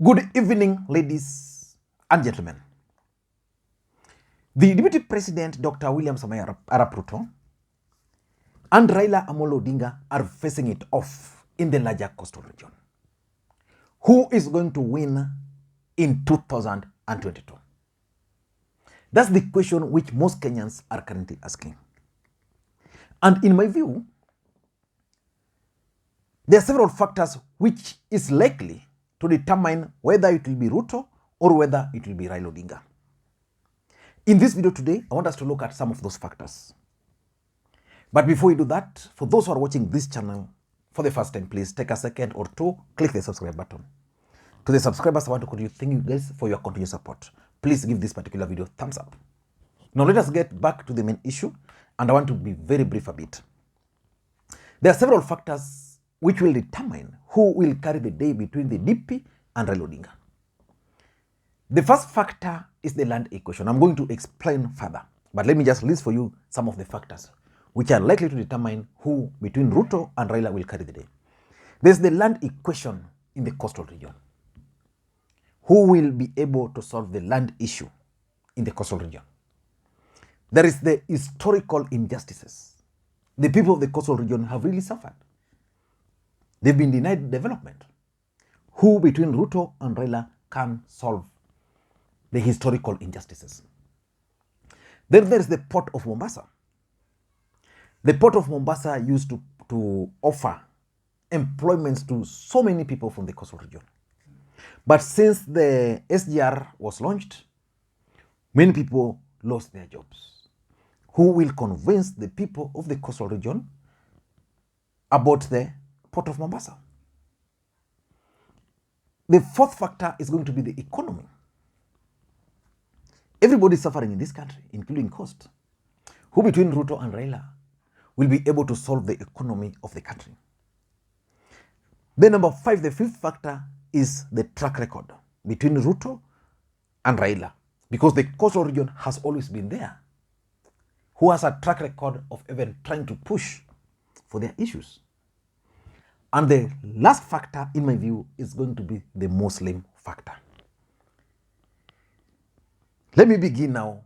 Good evening, ladies and gentlemen. The Deputy President, Dr. William Samoei Arap Ruto, and Raila Odinga are facing it off in the larger coastal region. Who is going to win in 2022? That's the question which most Kenyans are currently asking. And in my view, there are several factors which is likely to determine whether it will be Ruto or whether it will be Raila Odinga. In this video today, I want us to look at some of those factors. But before we do that, for those who are watching this channel for the first time, please take a second or two, click the subscribe button. To the subscribers, I want to continue thanking you guys for your continued support. Please give this particular video a thumbs up. Now let us get back to the main issue, and I want to be very brief a bit. There are several factors which will determine who will carry the day between the DP and Raila Odinga. The first factor is the land equation. I'm going to explain further, but let me just list for you some of the factors which are likely to determine who between Ruto and Raila will carry the day. There's the land equation in the coastal region. Who will be able to solve the land issue in the coastal region? There is the historical injustices. The people of the coastal region have really suffered. They've been denied development. Who between Ruto and Raila can solve the historical injustices? Then there is the Port of Mombasa. The Port of Mombasa used to offer employments to so many people from the coastal region. But since the SGR was launched, many people lost their jobs. Who will convince the people of the coastal region about the Port of Mombasa? The fourth factor is going to be the economy. Everybody is suffering in this country, including cost. Who between Ruto and Raila will be able to solve the economy of the country? Then number five, the fifth factor is the track record between Ruto and Raila, because the coastal region has always been there. Who has a track record of even trying to push for their issues? And the last factor, in my view, is going to be the Muslim factor. Let me begin now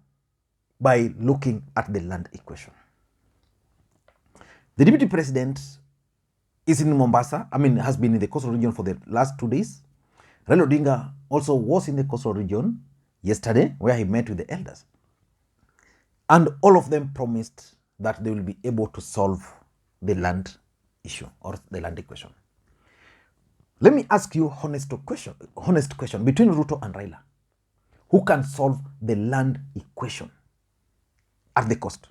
by looking at the land equation. The Deputy President is in Mombasa, has been in the coastal region for the last 2 days. Raila Odinga also was in the coastal region yesterday, where he met with the elders. And all of them promised that they will be able to solve the land issue or the land equation. Let me ask you honest question between Ruto and Raila. Who can solve the land equation at the coast?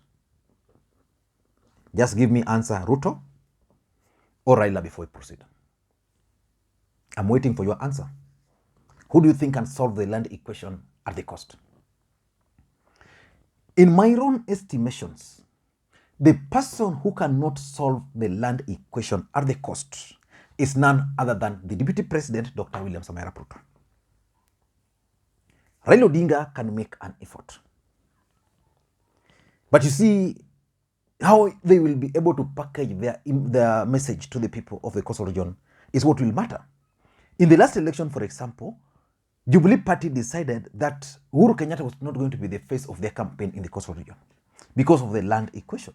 Just give me answer, Ruto or Raila, before we proceed. I'm waiting for your answer. Who do you think can solve the land equation at the coast? In my own estimations, the person who cannot solve the land equation at the coast is none other than the Deputy President, Dr. William Samoei Arap Ruto. Raila Odinga can make an effort. But you see, how they will be able to package their message to the people of the coastal region is what will matter. In the last election, for example, Jubilee Party decided that Uhuru Kenyatta was not going to be the face of their campaign in the coastal region because of the land equation.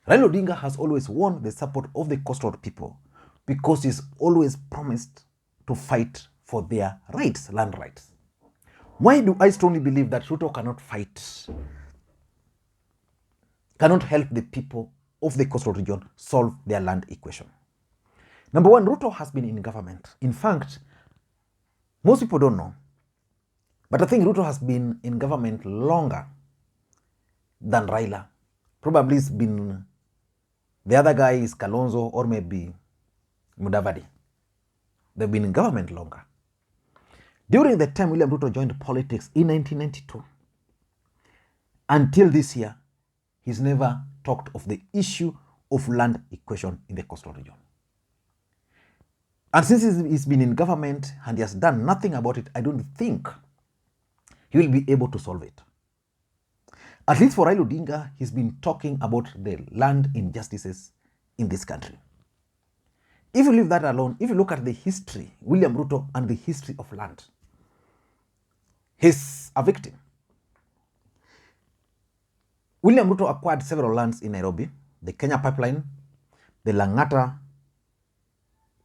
Raila Odinga has always won the support of the coastal people because he's always promised to fight for their rights, land rights. Why do I strongly believe that Ruto cannot help the people of the coastal region solve their land equation? Number one, Ruto has been in government. In fact, most people don't know, but I think Ruto has been in government longer than Raila. Probably it's been, the other guy is Kalonzo or maybe Mudavadi. They've been in government longer. During the time William Ruto joined politics in 1992, until this year, he's never talked of the issue of land equation in the coastal region. And since he's been in government and he has done nothing about it, I don't think he will be able to solve it. At least for Raila Odinga, he's been talking about the land injustices in this country. If you leave that alone, if you look at the history, William Ruto and the history of land, he's a victim. William Ruto acquired several lands in Nairobi, the Kenya Pipeline, the Langata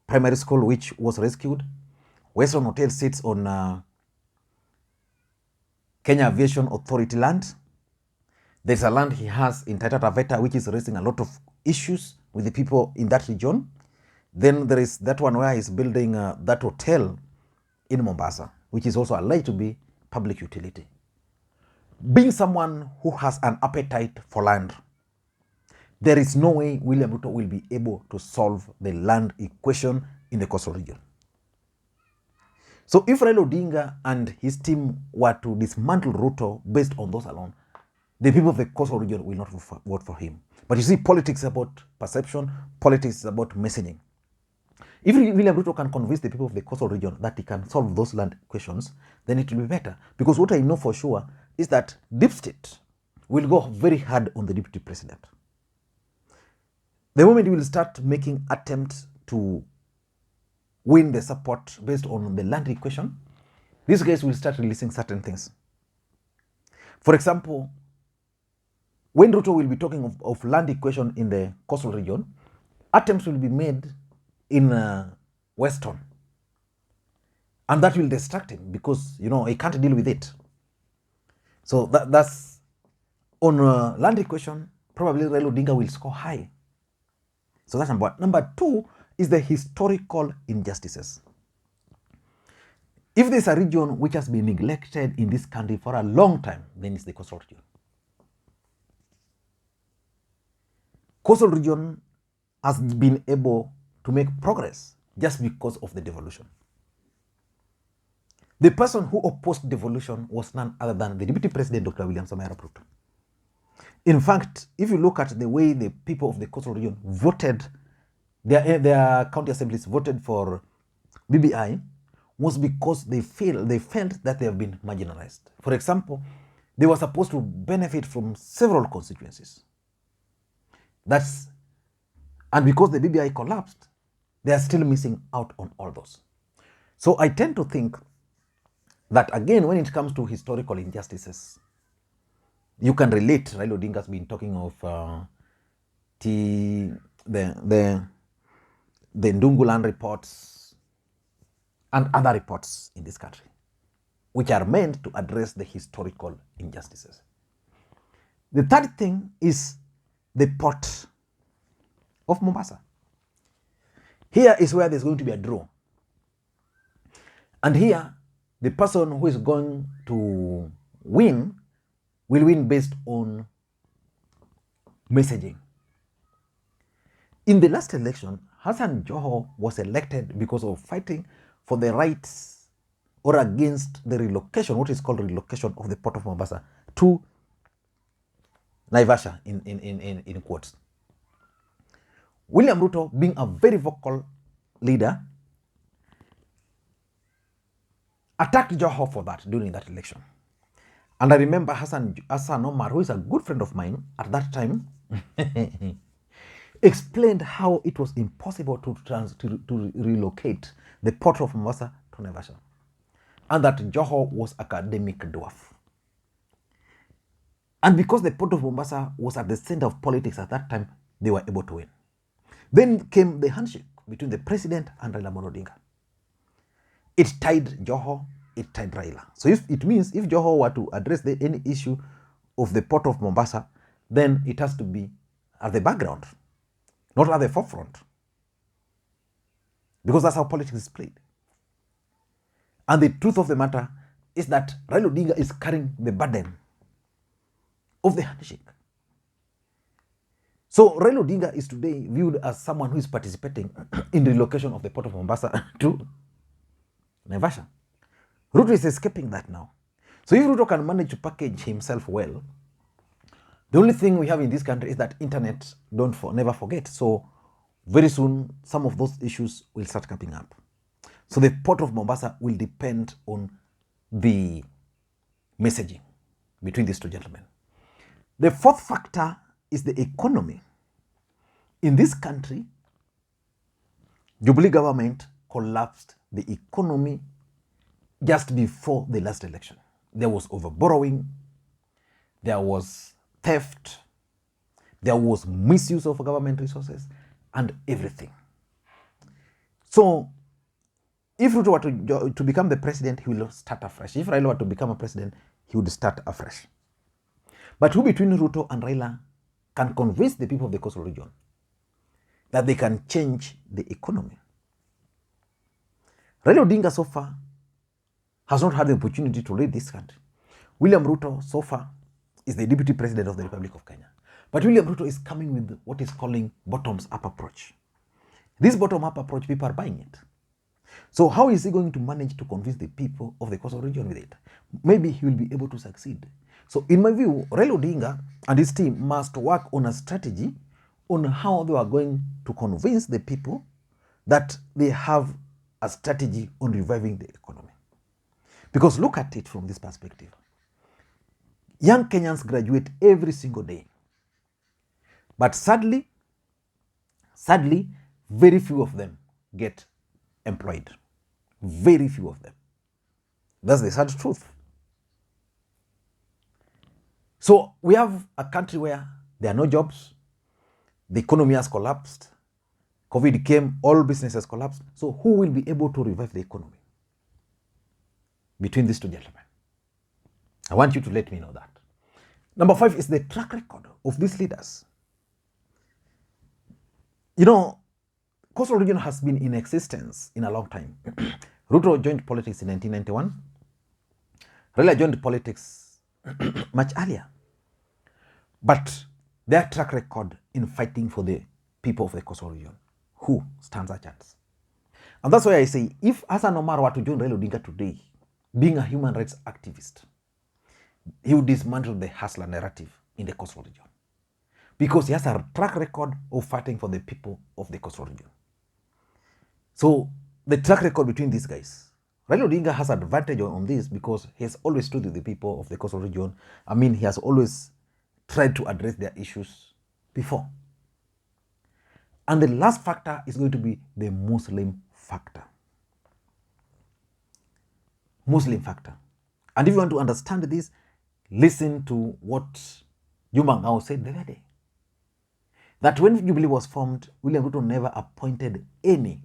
Primary School, which was rescued. Western Hotel sits on Kenya Aviation Authority land. There's a land he has in Taita Taveta, which is raising a lot of issues with the people in that region. Then there is that one where he's building that hotel in Mombasa, which is also alleged to be public utility. Being someone who has an appetite for land, there is no way William Ruto will be able to solve the land equation in the coastal region. So if Raila Odinga and his team were to dismantle Ruto based on those alone, the people of the coastal region will not vote for him. But you see, politics is about perception, politics is about messaging. If William Ruto can convince the people of the coastal region that he can solve those land questions, then it will be better. Because what I know for sure is that deep state will go very hard on the deputy president. The moment he will start making attempts to win the support based on the land equation, these guys will start releasing certain things. For example, when Ruto will be talking of land equation in the coastal region, attempts will be made in Western. And that will distract him because, he can't deal with it. So that's on land equation, probably Raila Odinga will score high. So that's number one. Number two is the historical injustices. If there's a region which has been neglected in this country for a long time, then it's the coastal region. Coastal region has been able to make progress just because of the devolution. The person who opposed devolution was none other than the Deputy President, Dr. William Samoei Arap Ruto. In fact, if you look at the way the people of the coastal region voted, their county assemblies voted for BBI, was because they felt that they have been marginalized. For example, they were supposed to benefit from several constituencies. And because the BBI collapsed, they are still missing out on all those. So I tend to think that, again, when it comes to historical injustices, you can relate. Raila Odinga has been talking of the Ndunguland reports and other reports in this country, which are meant to address the historical injustices. The third thing is the Port of Mombasa. Here is where there's going to be a draw. And here, the person who is going to win will win based on messaging. In the last election, Hassan Joho was elected because of fighting for the rights or against the relocation, what is called relocation of the Port of Mombasa to Naivasha in quotes. William Ruto, being a very vocal leader, attacked Joho for that during that election. And I remember Hassan Omar, who is a good friend of mine at that time, explained how it was impossible to relocate the Port of Mombasa to Naivasha, and that Joho was academic dwarf. And because the Port of Mombasa was at the center of politics at that time, they were able to win. Then came the handshake between the president and Raila Odinga. It tied Joho, it tied Raila. So it means if Joho were to address any issue of the Port of Mombasa, then it has to be at the background, not at the forefront. Because that's how politics is played. And the truth of the matter is that Raila Odinga is carrying the burden of the handshake. So Raila Odinga is today viewed as someone who is participating in the relocation of the Port of Mombasa to Naivasha. Ruto is escaping that now. So if Ruto can manage to package himself well, the only thing we have in this country is that internet never forget. So very soon, some of those issues will start coming up. So the Port of Mombasa will depend on the messaging between these two gentlemen. The fourth factor is the economy. In this country, Jubilee government collapsed the economy just before the last election. There was overborrowing, there was theft, there was misuse of government resources, and everything. So, if Ruto were to become the president, he will start afresh. If Raila were to become a president, he would start afresh. But who between Ruto and Raila can convince the people of the coastal region that they can change the economy? Raila Odinga so far has not had the opportunity to lead this country. William Ruto so far is the deputy president of the Republic of Kenya. But William Ruto is coming with what is calling bottoms-up approach. This bottom-up approach, people are buying it. So how is he going to manage to convince the people of the coastal region with it? Maybe he will be able to succeed. So in my view, Raila Odinga and his team must work on a strategy on how they are going to convince the people that they have a strategy on reviving the economy. Because look at it from this perspective. Young Kenyans graduate every single day. But sadly, very few of them get employed. Very few of them. That's the sad truth. So we have a country where there are no jobs, the economy has collapsed, COVID came, all businesses collapsed. So who will be able to revive the economy? Between these two gentlemen. I want you to let me know that. Number 5 is the track record of these leaders. You know, coastal region has been in existence in a long time. Ruto joined politics in 1991. Raila joined politics much earlier. But their track record in fighting for the people of the coastal region, who stands a chance? And that's why I say, if Hassan Omar were to join Raila Odinga today, being a human rights activist, he would dismantle the hustler narrative in the coastal region. Because he has a track record of fighting for the people of the coastal region. So the track record between these guys, Raila Odinga has advantage on this because he has always stood with the people of the coastal region. I mean, he has always tried to address their issues before. And the last factor is going to be the Muslim factor. Muslim factor. And if you want to understand this, listen to what Juma Ngao said the other day. That when Jubilee was formed, William Ruto never appointed any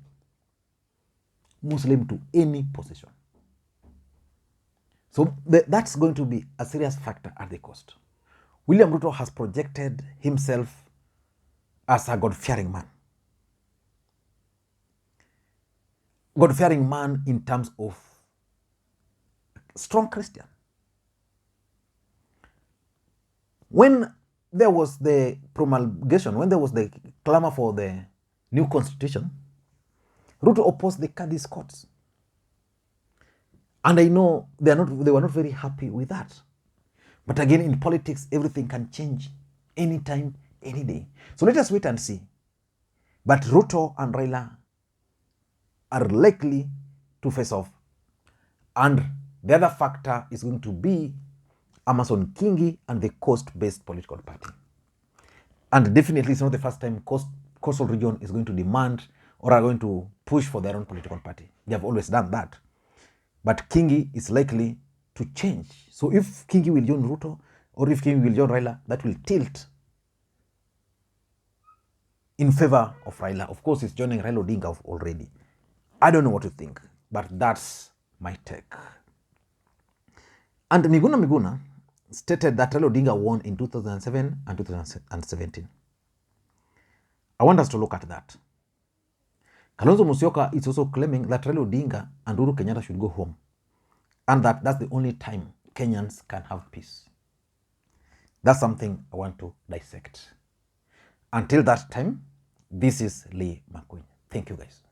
Muslim to any position. So that's going to be a serious factor at the cost. William Ruto has projected himself as a God-fearing man. God-fearing man in terms of strong Christian. When there was the promulgation, when there was the clamor for the new constitution, Ruto opposed the Kadis courts. And I know they were not very happy with that. But again, in politics, everything can change anytime, any day. So let us wait and see. But Ruto and Raila are likely to face off. And the other factor is going to be Amason Kingi and the coast-based political party. And definitely it's not the first time coastal region is going to demand or are going to push for their own political party. They have always done that. But Kingi is likely to change. So if Kingi will join Ruto or if Kingi will join Raila, that will tilt in favor of Raila. Of course, he's joining Raila Odinga already. I don't know what to think, but that's my take. And Miguna stated that Raila Odinga won in 2007 and 2017. I want us to look at that. Kalonzo Musyoka is also claiming that Raila Odinga and Uhuru Kenyatta should go home. And that's the only time Kenyans can have peace. That's something I want to dissect. Until that time, this is Lee Makwiny. Thank you, guys.